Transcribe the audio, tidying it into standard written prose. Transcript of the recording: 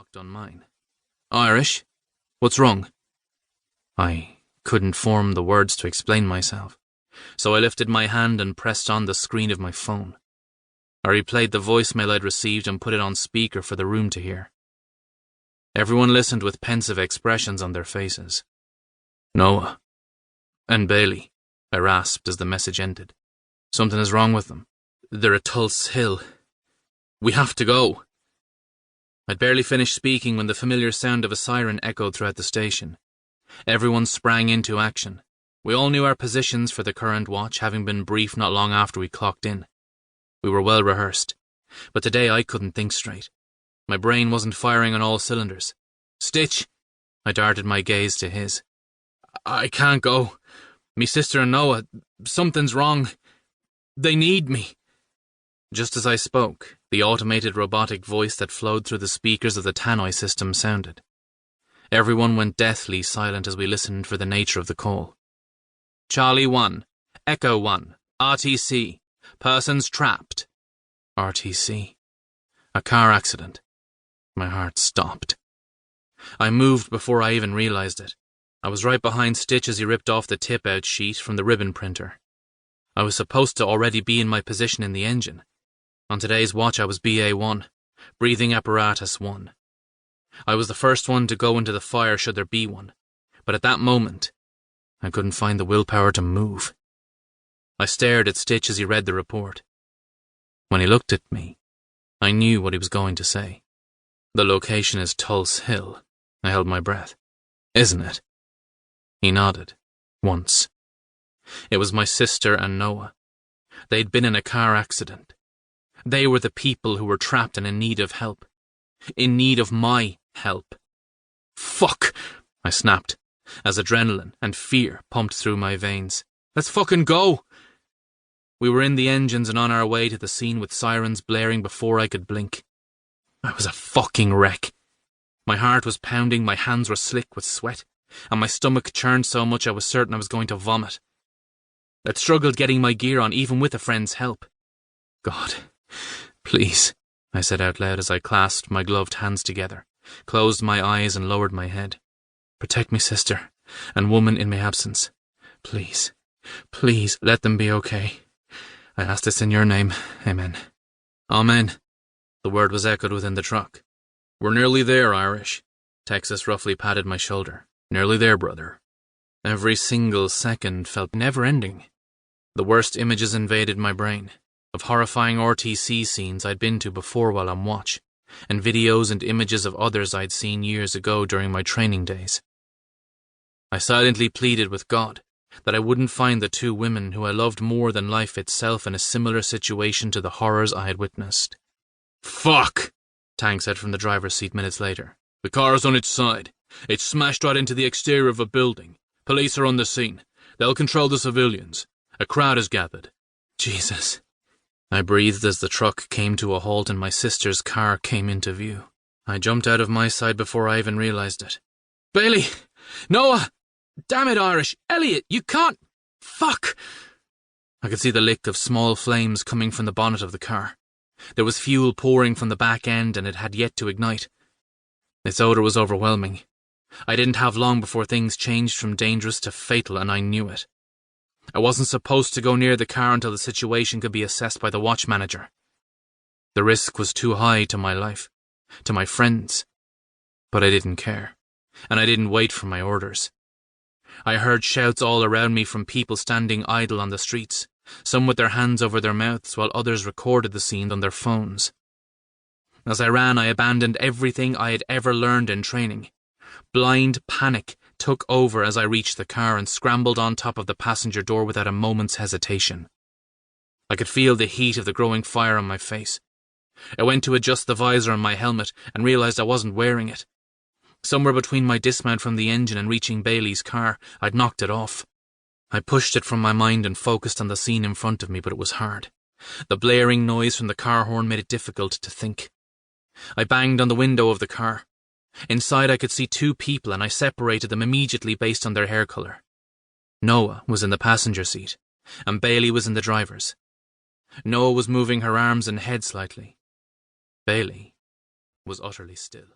locked on mine. "Irish? What's wrong?" I couldn't form the words to explain myself, so I lifted my hand and pressed on the screen of my phone. I replayed the voicemail I'd received and put it on speaker for the room to hear. Everyone listened with pensive expressions on their faces. "Noah and Bailey," I rasped as the message ended. "Something is wrong with them. They're at Tulse Hill. We have to go." I'd barely finished speaking when the familiar sound of a siren echoed throughout the station. Everyone sprang into action. We all knew our positions for the current watch, having been briefed not long after we clocked in. We were well rehearsed, but today I couldn't think straight. My brain wasn't firing on all cylinders. "Stitch!" I darted my gaze to his. "I can't go. Me sister and Noah, something's wrong. They need me." Just as I spoke, the automated robotic voice that flowed through the speakers of the tannoy system sounded. Everyone went deathly silent as we listened for the nature of the call. "Charlie 1, Echo 1, RTC, persons trapped." RTC. A car accident. My heart stopped. I moved before I even realized it. I was right behind Stitch as he ripped off the tip-out sheet from the ribbon printer. I was supposed to already be in my position in the engine. On today's watch I was BA1, breathing apparatus 1. I was the first one to go into the fire should there be one, but at that moment, I couldn't find the willpower to move. I stared at Stitch as he read the report. When he looked at me, I knew what he was going to say. "The location is Tulse Hill." I held my breath. "Isn't it?" He nodded. Once. It was my sister and Noah. They'd been in a car accident. They were the people who were trapped and in need of help. In need of my help. "Fuck!" I snapped, as adrenaline and fear pumped through my veins. "Let's fucking go!" We were in the engines and on our way to the scene with sirens blaring before I could blink. I was a fucking wreck. My heart was pounding, my hands were slick with sweat, and my stomach churned so much I was certain I was going to vomit. I'd struggled getting my gear on even with a friend's help. "God, please," I said out loud as I clasped my gloved hands together, closed my eyes and lowered my head. "Protect me sister and woman in my absence. Please, please let them be okay. I ask this in your name. Amen." "Amen." The word was echoed within the truck. "We're nearly there, Irish." Texas roughly patted my shoulder. "Nearly there, brother." Every single second felt never-ending. The worst images invaded my brain, of horrifying RTC scenes I'd been to before while on watch, and videos and images of others I'd seen years ago during my training days. I silently pleaded with God that I wouldn't find the two women who I loved more than life itself in a similar situation to the horrors I had witnessed. "Fuck!" Tang said from the driver's seat minutes later. "The car's on its side. It's smashed right into the exterior of a building. Police are on the scene. They'll control the civilians. A crowd is gathered." Jesus. I breathed as the truck came to a halt and my sister's car came into view. I jumped out of my side before I even realized it. "Bailey! Noah! Damn it, Irish! Elliot, you can't... Fuck!" I could see the lick of small flames coming from the bonnet of the car. There was fuel pouring from the back end and it had yet to ignite. Its odor was overwhelming. I didn't have long before things changed from dangerous to fatal, and I knew it. I wasn't supposed to go near the car until the situation could be assessed by the watch manager. The risk was too high to my life, to my friends. But I didn't care, and I didn't wait for my orders. I heard shouts all around me from people standing idle on the streets, some with their hands over their mouths while others recorded the scene on their phones. As I ran, I abandoned everything I had ever learned in training. Blind panic took over as I reached the car and scrambled on top of the passenger door without a moment's hesitation. I could feel the heat of the growing fire on my face. I went to adjust the visor on my helmet and realized I wasn't wearing it. Somewhere between my dismount from the engine and reaching Bailey's car, I'd knocked it off. I pushed it from my mind and focused on the scene in front of me, but it was hard. The blaring noise from the car horn made it difficult to think. I banged on the window of the car. Inside I could see two people and I separated them immediately based on their hair colour. Noah was in the passenger seat, and Bailey was in the driver's. Noah was moving her arms and head slightly. Bailey was utterly still.